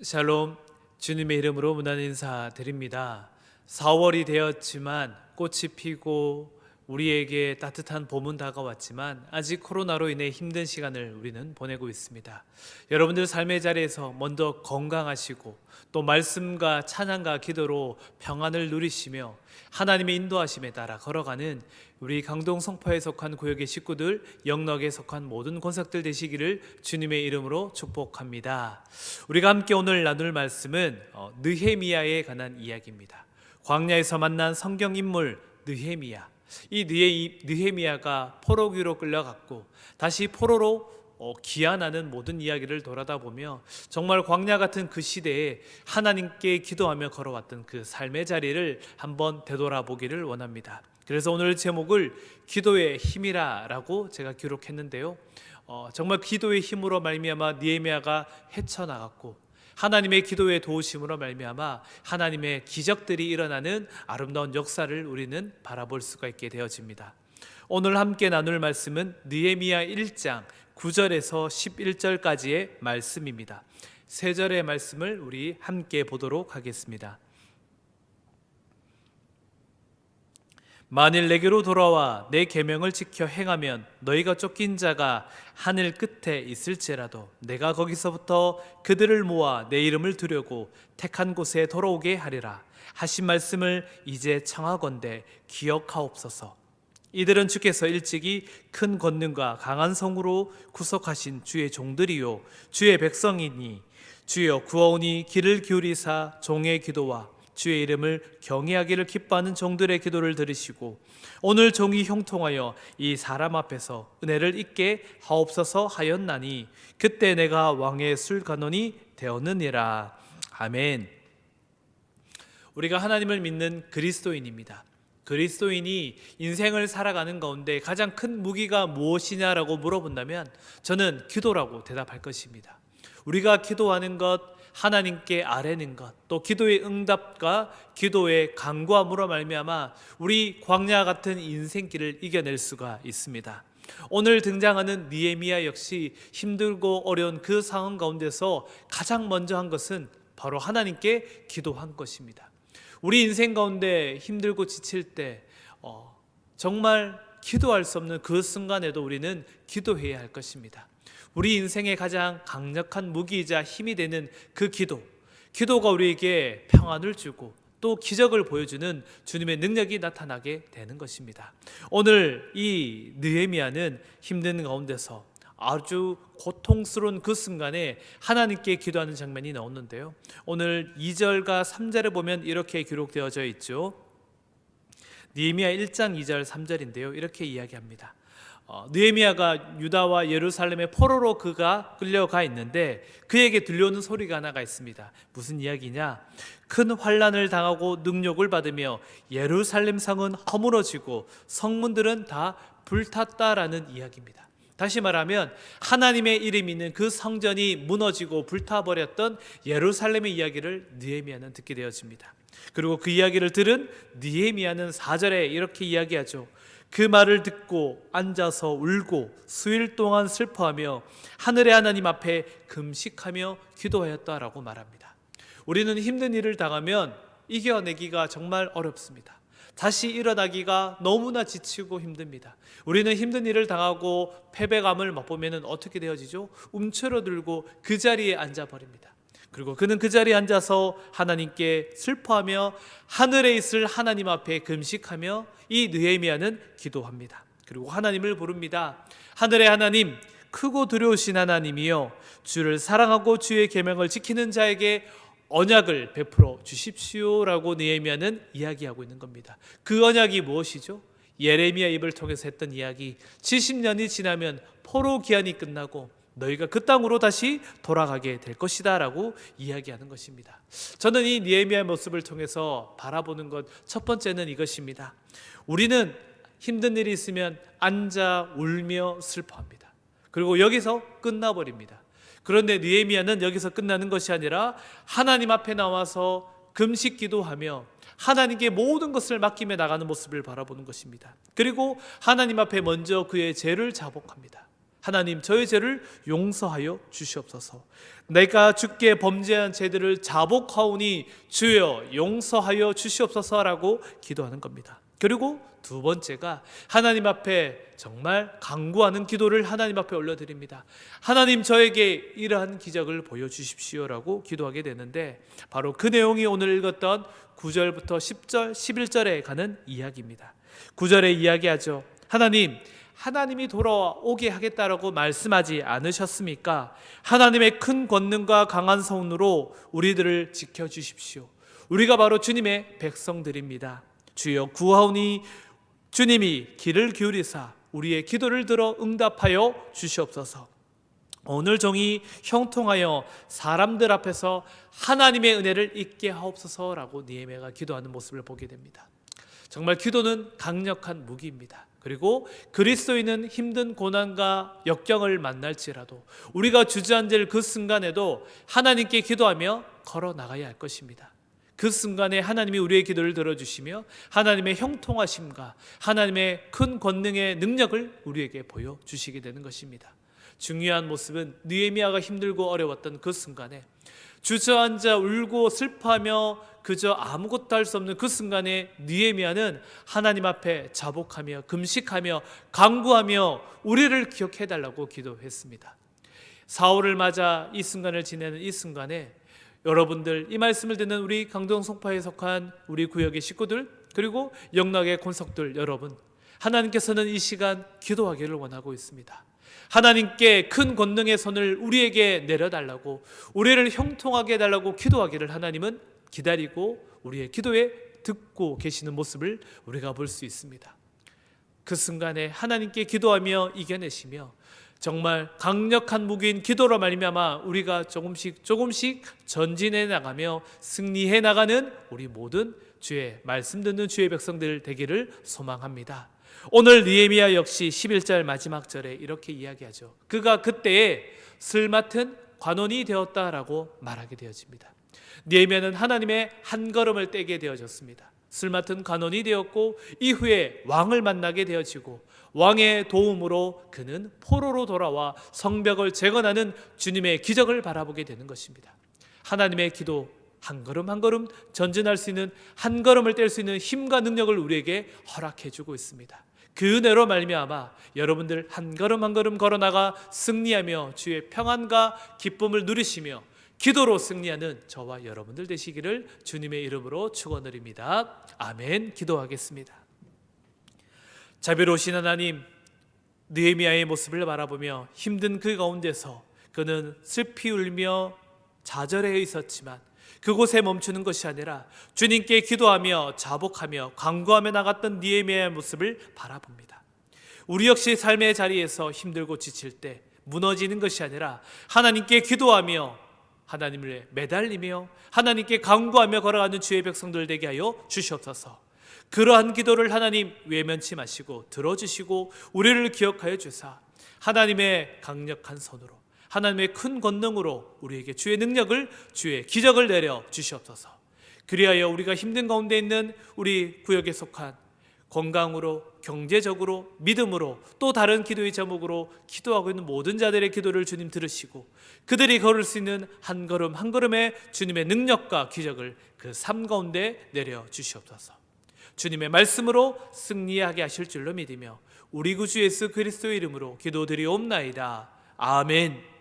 샬롬, 주님의 이름으로 문안 인사드립니다. 4월이 되었지만 꽃이 피고 우리에게 따뜻한 봄은 다가왔지만 아직 코로나로 인해 힘든 시간을 우리는 보내고 있습니다. 여러분들 삶의 자리에서 먼저 건강하시고 또 말씀과 찬양과 기도로 평안을 누리시며 하나님의 인도하심에 따라 걸어가는 우리 강동 성포에 속한 구역의 식구들, 영락에 속한 모든 권석들 되시기를 주님의 이름으로 축복합니다. 우리가 함께 오늘 나눌 말씀은 느헤미야에 관한 이야기입니다. 광야에서 만난 성경 인물 느헤미야. 이 느헤미야가 포로기로 끌려갔고 다시 포로로 귀환하는 모든 이야기를 돌아다 보며 정말 광야 같은 그 시대에 하나님께 기도하며 걸어왔던 그 삶의 자리를 한번 되돌아보기를 원합니다. 그래서 오늘 제목을 기도의 힘이라 라고 제가 기록했는데요, 정말 기도의 힘으로 말미암아 느헤미야가 헤쳐나갔고 하나님의 기도의 도우심으로 말미암아 하나님의 기적들이 일어나는 아름다운 역사를 우리는 바라볼 수가 있게 되어집니다. 오늘 함께 나눌 말씀은 느헤미야 1장 9절에서 11절까지의 말씀입니다. 세 절의 말씀을 우리 함께 보도록 하겠습니다. 만일 내게로 돌아와 내 계명을 지켜 행하면 너희가 쫓긴 자가 하늘 끝에 있을지라도 내가 거기서부터 그들을 모아 내 이름을 두려고 택한 곳에 돌아오게 하리라 하신 말씀을 이제 청하건대 기억하옵소서. 이들은 주께서 일찍이 큰 권능과 강한 성으로 구속하신 주의 종들이요 주의 백성이니 주여 구하오니 귀를 기울이사 종의 기도와 주의 이름을 경외하기를 기뻐하는 종들의 기도를 들으시고 오늘 종이 형통하여 이 사람 앞에서 은혜를 잊게 하옵소서 하였나니 그때 내가 왕의 술관원이 되었느니라. 아멘. 우리가 하나님을 믿는 그리스도인입니다. 그리스도인이 인생을 살아가는 가운데 가장 큰 무기가 무엇이냐라고 물어본다면 저는 기도라고 대답할 것입니다. 우리가 기도하는 것, 하나님께 아뢰는 것, 또 기도의 응답과 기도의 간구함으로 말미암아 우리 광야 같은 인생길을 이겨낼 수가 있습니다. 오늘 등장하는 느헤미야 역시 힘들고 어려운 그 상황 가운데서 가장 먼저 한 것은 바로 하나님께 기도한 것입니다. 우리 인생 가운데 힘들고 지칠 때 정말 기도할 수 없는 그 순간에도 우리는 기도해야 할 것입니다. 우리 인생의 가장 강력한 무기이자 힘이 되는 그 기도가 우리에게 평안을 주고 또 기적을 보여주는 주님의 능력이 나타나게 되는 것입니다. 오늘 이 느헤미야는 힘든 가운데서 아주 고통스러운 그 순간에 하나님께 기도하는 장면이 나오는데요, 오늘 2절과 3절에 보면 이렇게 기록되어져 있죠. 느헤미야 1장 2절 3절인데요 이렇게 이야기합니다. 느헤미야가 유다와 예루살렘의 포로로 그가 끌려가 있는데 그에게 들려오는 소리가 하나가 있습니다. 무슨 이야기냐? 큰 환난을 당하고 능욕을 받으며 예루살렘 성은 허물어지고 성문들은 다 불탔다라는 이야기입니다. 다시 말하면 하나님의 이름이 있는 그 성전이 무너지고 불타버렸던 예루살렘의 이야기를 느헤미야는 듣게 되어집니다. 그리고 그 이야기를 들은 느헤미야는 4절에 이렇게 이야기하죠. 그 말을 듣고 앉아서 울고 수일 동안 슬퍼하며 하늘의 하나님 앞에 금식하며 기도하였다라고 말합니다. 우리는 힘든 일을 당하면 이겨내기가 정말 어렵습니다. 다시 일어나기가 너무나 지치고 힘듭니다. 우리는 힘든 일을 당하고 패배감을 맛보면 어떻게 되어지죠? 움츠러들고 그 자리에 앉아버립니다. 그리고 그는 그 자리에 앉아서 하나님께 슬퍼하며 하늘에 있을 하나님 앞에 금식하며 이 느헤미야는 기도합니다. 그리고 하나님을 부릅니다. 하늘의 하나님, 크고 두려우신 하나님이여, 주를 사랑하고 주의 계명을 지키는 자에게 언약을 베풀어 주십시오라고 느헤미야는 이야기하고 있는 겁니다. 그 언약이 무엇이죠? 예레미야 입을 통해서 했던 이야기, 70년이 지나면 포로 기한이 끝나고 너희가 그 땅으로 다시 돌아가게 될 것이다 라고 이야기하는 것입니다. 저는 이 느헤미야의 모습을 통해서 바라보는 것, 첫 번째는 이것입니다. 우리는 힘든 일이 있으면 앉아 울며 슬퍼합니다. 그리고 여기서 끝나버립니다. 그런데 느헤미야는 여기서 끝나는 것이 아니라 하나님 앞에 나와서 금식 기도하며 하나님께 모든 것을 맡기며 나가는 모습을 바라보는 것입니다. 그리고 하나님 앞에 먼저 그의 죄를 자복합니다. 하나님, 저의 죄를 용서하여 주시옵소서. 내가 주께 범죄한 죄들을 자복하오니 주여 용서하여 주시옵소서라고 기도하는 겁니다. 그리고 두 번째가 하나님 앞에 정말 간구하는 기도를 하나님 앞에 올려드립니다. 하나님, 저에게 이러한 기적을 보여주십시오라고 기도하게 되는데, 바로 그 내용이 오늘 읽었던 9절부터 10절, 11절에 가는 이야기입니다. 9절에 이야기하죠. 하나님이 돌아오게 하겠다라고 말씀하지 않으셨습니까? 하나님의 큰 권능과 강한 손으로 우리들을 지켜주십시오. 우리가 바로 주님의 백성들입니다. 주여 구하오니 주님이 귀를 기울이사 우리의 기도를 들어 응답하여 주시옵소서. 오늘 종이 형통하여 사람들 앞에서 하나님의 은혜를 잊게 하옵소서라고 느헤미야가 기도하는 모습을 보게 됩니다. 정말 기도는 강력한 무기입니다. 그리고 그리스도인은 힘든 고난과 역경을 만날지라도 우리가 주저앉을 그 순간에도 하나님께 기도하며 걸어 나가야 할 것입니다. 그 순간에 하나님이 우리의 기도를 들어주시며 하나님의 형통하심과 하나님의 큰 권능의 능력을 우리에게 보여주시게 되는 것입니다. 중요한 모습은 느헤미야가 힘들고 어려웠던 그 순간에 주저앉아 울고 슬퍼하며 그저 아무것도 할 수 없는 그 순간에 느헤미야는 하나님 앞에 자복하며 금식하며 간구하며 우리를 기억해달라고 기도했습니다. 사울을 맞아 이 순간을 지내는 이 순간에 여러분들, 이 말씀을 듣는 우리 강동 송파에 속한 우리 구역의 식구들, 그리고 영락의 권속들 여러분, 하나님께서는 이 시간 기도하기를 원하고 있습니다. 하나님께 큰 권능의 손을 우리에게 내려달라고, 우리를 형통하게 해달라고 기도하기를 하나님은 기다리고 우리의 기도에 듣고 계시는 모습을 우리가 볼 수 있습니다. 그 순간에 하나님께 기도하며 이겨내시며 정말 강력한 무기인 기도로 말미암아 우리가 조금씩 전진해 나가며 승리해 나가는 우리 모든 주의 말씀 듣는 주의 백성들 되기를 소망합니다. 오늘 느헤미야 역시 11절 마지막 절에 이렇게 이야기하죠. 그가 그때에 슬 맡은 관원이 되었다라고 말하게 되어집니다. 느헤미야는 하나님의 한 걸음을 떼게 되어졌습니다. 슬 맡은 관원이 되었고 이후에 왕을 만나게 되어지고 왕의 도움으로 그는 포로로 돌아와 성벽을 재건하는 주님의 기적을 바라보게 되는 것입니다. 하나님의 기도, 한 걸음 한 걸음 전진할 수 있는, 한 걸음을 뗄 수 있는 힘과 능력을 우리에게 허락해 주고 있습니다. 그 은혜로 말미암아 여러분들 한 걸음 한 걸음 걸어나가 승리하며 주의 평안과 기쁨을 누리시며 기도로 승리하는 저와 여러분들 되시기를 주님의 이름으로 축원드립니다. 아멘. 기도하겠습니다. 자비로우신 하나님, 느헤미야의 모습을 바라보며 힘든 그 가운데서 그는 슬피 울며 좌절해 있었지만 그곳에 멈추는 것이 아니라 주님께 기도하며 자복하며 간구하며 나갔던 느헤미야의 모습을 바라봅니다. 우리 역시 삶의 자리에서 힘들고 지칠 때 무너지는 것이 아니라 하나님께 기도하며 하나님을 매달리며 하나님께 간구하며 걸어가는 주의 백성들 되게 하여 주시옵소서. 그러한 기도를 하나님 외면치 마시고 들어주시고 우리를 기억하여 주사 하나님의 강력한 손으로, 하나님의 큰 권능으로 우리에게 주의 능력을, 주의 기적을 내려 주시옵소서. 그리하여 우리가 힘든 가운데 있는 우리 구역에 속한 건강으로, 경제적으로, 믿음으로, 또 다른 기도의 제목으로 기도하고 있는 모든 자들의 기도를 주님 들으시고 그들이 걸을 수 있는 한 걸음 한 걸음의 주님의 능력과 기적을 그 삶 가운데 내려 주시옵소서. 주님의 말씀으로 승리하게 하실 줄로 믿으며 우리 구주 예수 그리스도의 이름으로 기도드리옵나이다. 아멘.